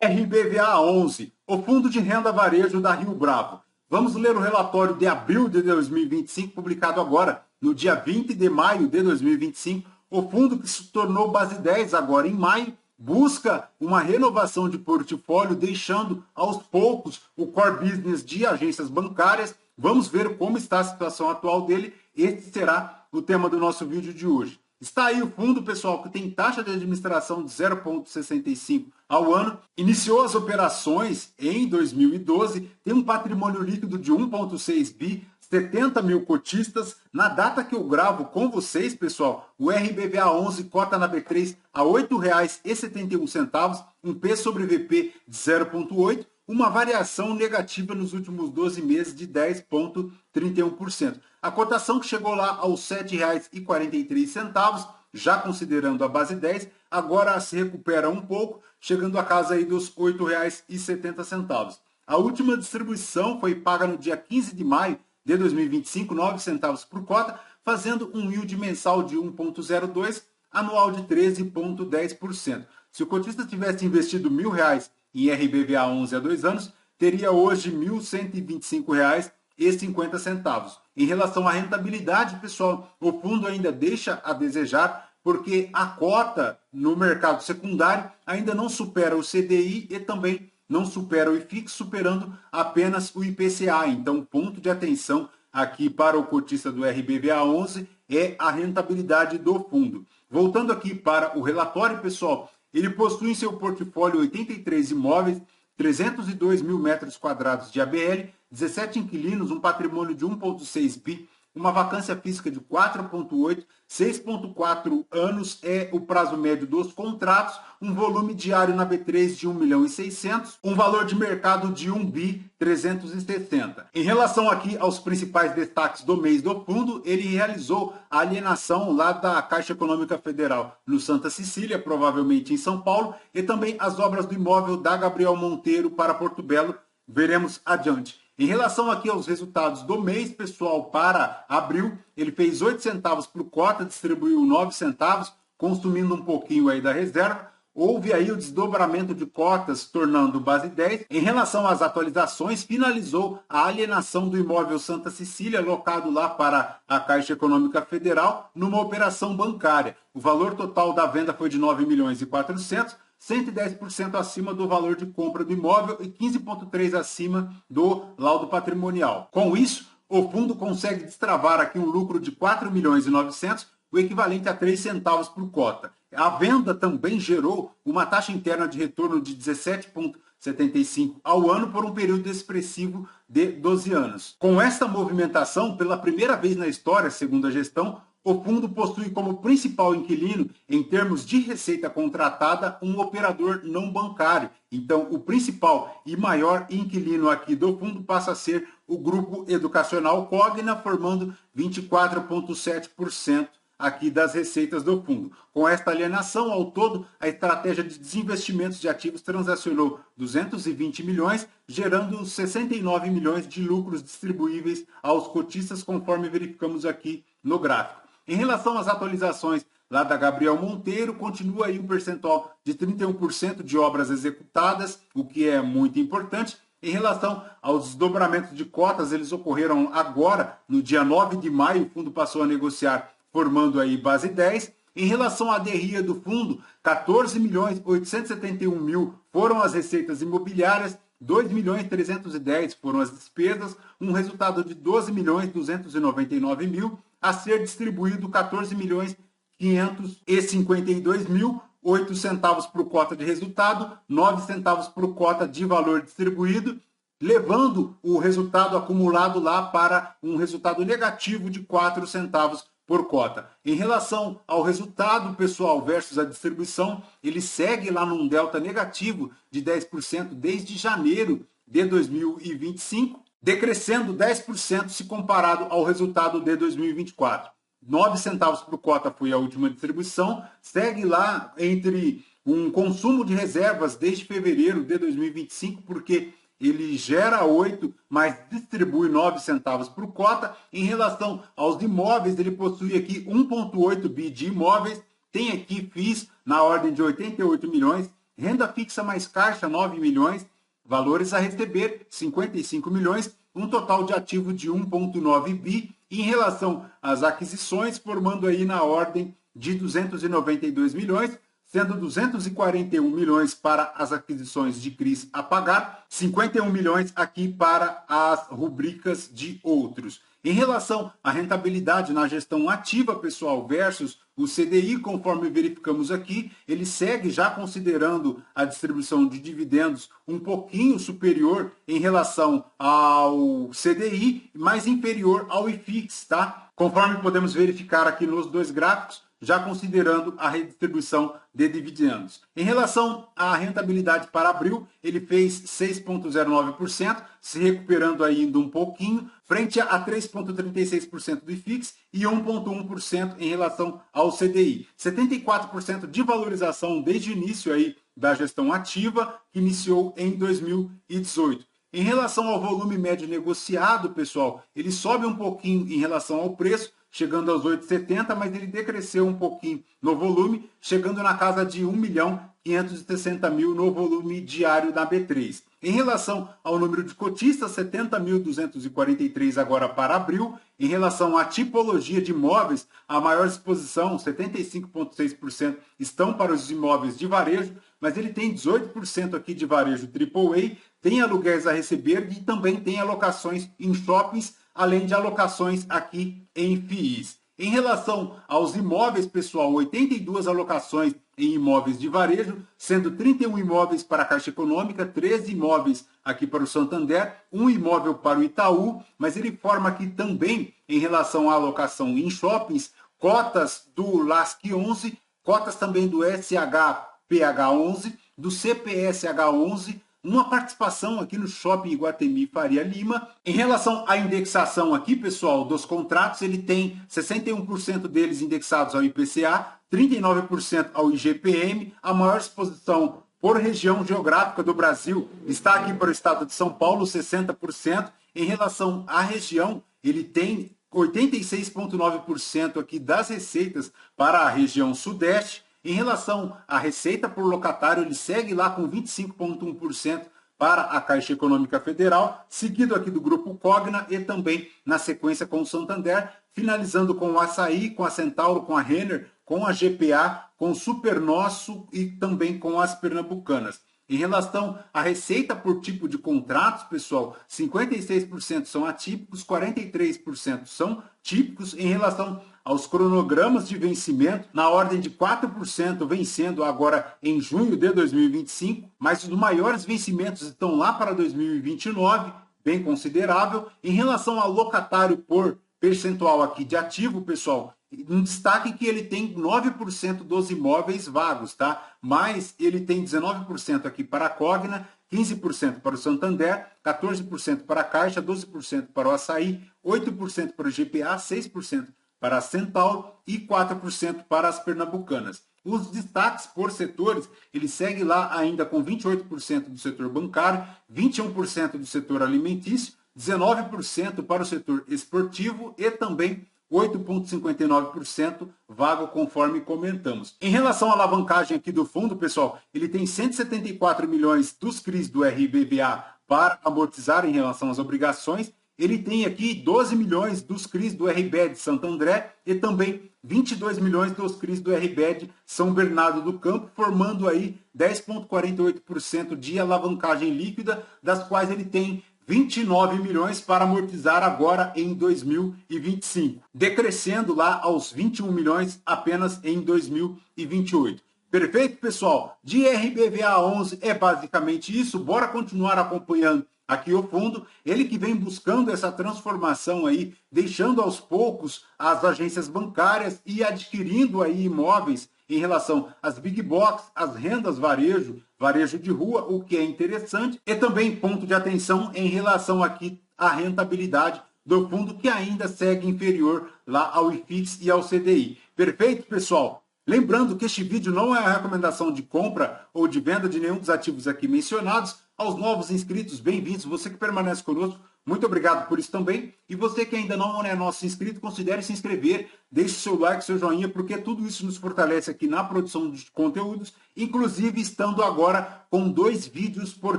RBVA 11, o Fundo de Renda Varejo da Rio Bravo. Vamos ler o relatório de abril de 2025, publicado agora, no dia 20 de maio de 2025. O fundo, que se tornou base 10 agora em maio, busca uma renovação de portfólio, deixando aos poucos o core business de agências bancárias. Vamos ver como está a situação atual dele. Este será o tema do nosso vídeo de hoje. Está aí o fundo, pessoal, que tem taxa de administração de 0,65 ao ano, iniciou as operações em 2012, tem um patrimônio líquido de 1,6 bi, 70 mil cotistas. Na data que eu gravo com vocês, pessoal, o RBVA 11 cota na B3 a R$ 8,71, um P sobre VP de 0,8, uma variação negativa nos últimos 12 meses de 10,31%. A cotação que chegou lá aos R$ 7,43, já considerando a base 10, agora se recupera um pouco, chegando a casa aí dos R$ 8,70. A última distribuição foi paga no dia 15 de maio de 2025, 9 centavos por cota, fazendo um yield mensal de 1,02, anual de 13,10%. Se o cotista tivesse investido R$ 1.000 em RBVA 11 há 2 anos, teria hoje R$ 1.125,50. Em relação à rentabilidade, pessoal, o fundo ainda deixa a desejar, porque a cota no mercado secundário ainda não supera o CDI e também não supera o IFIX, superando apenas o IPCA. Então, ponto de atenção aqui para o cotista do RBVA 11 é a rentabilidade do fundo. Voltando aqui para o relatório, pessoal, ele possui em seu portfólio 83 imóveis, 302 mil metros quadrados de ABL, 17 inquilinos, um patrimônio de 1,6 bi, uma vacância física de 4,8, 6,4 anos é o prazo médio dos contratos, um volume diário na B3 de 1.600.000, um valor de mercado de 1.360. Em relação aqui aos principais destaques do mês do fundo, ele realizou a alienação lá da Caixa Econômica Federal no Santa Cecília, provavelmente em São Paulo, e também as obras do imóvel da Gabriel Monteiro para Porto Belo, veremos adiante. Em relação aqui aos resultados do mês, pessoal, para abril, ele fez 8 centavos por cota, distribuiu 9 centavos, consumindo um pouquinho aí da reserva. Houve aí o desdobramento de cotas, tornando base 10. Em relação às atualizações, finalizou a alienação do imóvel Santa Cecília, locado lá para a Caixa Econômica Federal, numa operação bancária. O valor total da venda foi de 9.400.000, 110% acima do valor de compra do imóvel e 15,3% acima do laudo patrimonial. Com isso, o fundo consegue destravar aqui um lucro de 4.900.000, o equivalente a 3 centavos por cota. A venda também gerou uma taxa interna de retorno de 17,75% ao ano por um período expressivo de 12 anos. Com esta movimentação, pela primeira vez na história, segundo a gestão, o fundo possui como principal inquilino, em termos de receita contratada, um operador não bancário. Então, o principal e maior inquilino aqui do fundo passa a ser o Grupo Educacional Cogna, formando 24,7% aqui das receitas do fundo. Com esta alienação, ao todo, a estratégia de desinvestimentos de ativos transacionou 220 milhões, gerando 69 milhões de lucros distribuíveis aos cotistas, conforme verificamos aqui no gráfico. Em relação às atualizações lá da Gabriel Monteiro, continua aí um percentual de 31% de obras executadas, o que é muito importante. Em relação aos desdobramentos de cotas, eles ocorreram agora, no dia 9 de maio, o fundo passou a negociar, formando aí base 10. Em relação à DRIA do fundo, 14.871.000 foram as receitas imobiliárias, 2.310.000 foram as despesas, um resultado de 12.299.000, a ser distribuído 14.552.000, 8 centavos por cota de resultado, 9 centavos por cota de valor distribuído, levando o resultado acumulado lá para um resultado negativo de 4 centavos por cota. Em relação ao resultado, pessoal, versus a distribuição, ele segue lá num delta negativo de 10% desde janeiro de 2025, decrescendo 10% se comparado ao resultado de 2024. 9 centavos por cota foi a última distribuição, segue lá entre um consumo de reservas desde fevereiro de 2025, porque ele gera 8, mas distribui 9 centavos por cota. Em relação aos imóveis, ele possui aqui 1,8 bi de imóveis, tem aqui FIIs na ordem de 88 milhões, Renda fixa mais caixa, 9 milhões. Valores a receber, 55 milhões. Um total de ativo de 1,9 bi. Em relação às aquisições, formando aí na ordem de 292 milhões, sendo 241 milhões para as aquisições de CRIs a pagar, 51 milhões aqui para as rubricas de outros. Em relação à rentabilidade na gestão ativa, pessoal, versus o CDI, conforme verificamos aqui, ele segue já considerando a distribuição de dividendos um pouquinho superior em relação ao CDI, mas inferior ao IFIX, tá? Conforme podemos verificar aqui nos dois gráficos, já considerando a redistribuição de dividendos. Em relação à rentabilidade para abril, ele fez 6,09%, se recuperando ainda um pouquinho, frente a 3,36% do IFIX e 1,1% em relação ao CDI. 74% de valorização desde o início aí da gestão ativa, que iniciou em 2018. Em relação ao volume médio negociado, pessoal, ele sobe um pouquinho em relação ao preço, chegando aos 8,70, mas ele decresceu um pouquinho no volume, chegando na casa de 1.560.000 no volume diário da B3. Em relação ao número de cotistas, 70.243 agora para abril. Em relação à tipologia de imóveis, a maior exposição, 75,6%, estão para os imóveis de varejo, mas ele tem 18% aqui de varejo AAA, tem aluguéis a receber e também tem alocações em shoppings, além de alocações aqui em FIIs. Em relação aos imóveis, pessoal, 82 alocações em imóveis de varejo, sendo 31 imóveis para a Caixa Econômica, 13 imóveis aqui para o Santander, um imóvel para o Itaú, mas ele forma aqui também, em relação à alocação em shoppings, cotas do LASC 11, cotas também do SHPH 11, do CPSH 11, uma participação aqui no Shopping Iguatemi Faria Lima. Em relação à indexação aqui, pessoal, dos contratos, ele tem 61% deles indexados ao IPCA, 39% ao IGPM, a maior exposição por região geográfica do Brasil está aqui para o estado de São Paulo, 60%. Em relação à região, ele tem 86,9% aqui das receitas para a região sudeste. Em relação à receita por locatário, ele segue lá com 25,1% para a Caixa Econômica Federal, seguido aqui do Grupo Cogna e também na sequência com o Santander, finalizando com o Açaí, com a Centauro, com a Renner, com a GPA, com o Supernosso e também com as Pernambucanas. Em relação à receita por tipo de contratos, pessoal, 56% são atípicos, 43% são típicos. Em relação aos cronogramas de vencimento, na ordem de 4% vencendo agora em junho de 2025, mas os maiores vencimentos estão lá para 2029, bem considerável. Em relação ao locatário por percentual aqui de ativo, pessoal, um destaque que ele tem 9% dos imóveis vagos, tá? Mas ele tem 19% aqui para a Cogna, 15% para o Santander, 14% para a Caixa, 12% para o Açaí, 8% para o GPA, 6% para a Centauro e 4% para as Pernambucanas. Os destaques por setores, ele segue lá ainda com 28% do setor bancário, 21% do setor alimentício, 19% para o setor esportivo e também 8,59% vago, conforme comentamos. Em relação à alavancagem aqui do fundo, pessoal, ele tem 174 milhões dos CRIs do RBVA para amortizar em relação às obrigações. Ele tem aqui 12 milhões dos CRIs do RBED Santo André e também 22 milhões dos CRIs do RBED São Bernardo do Campo, formando aí 10,48% de alavancagem líquida, das quais ele tem 29 milhões para amortizar agora em 2025, decrescendo lá aos 21 milhões apenas em 2028. Perfeito, pessoal? De RBVA 11 é basicamente isso. Bora continuar acompanhando aqui o fundo, ele que vem buscando essa transformação aí, deixando aos poucos as agências bancárias e adquirindo aí imóveis em relação às big box, às rendas varejo, varejo de rua, o que é interessante, e também ponto de atenção em relação aqui à rentabilidade do fundo, que ainda segue inferior lá ao IFIX e ao CDI. Perfeito, pessoal? Lembrando que este vídeo não é a recomendação de compra ou de venda de nenhum dos ativos aqui mencionados. Aos novos inscritos, bem-vindos. Você que permanece conosco, Muito obrigado por isso também. E você que ainda não é nosso inscrito, considere se inscrever, deixe o seu like, seu joinha, porque tudo isso nos fortalece aqui na produção de conteúdos, inclusive estando agora com 2 vídeos por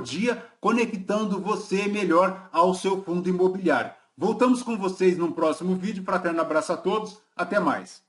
dia, conectando você melhor ao seu fundo imobiliário. Voltamos com vocês num próximo vídeo. Fraterno abraço a todos. Até mais.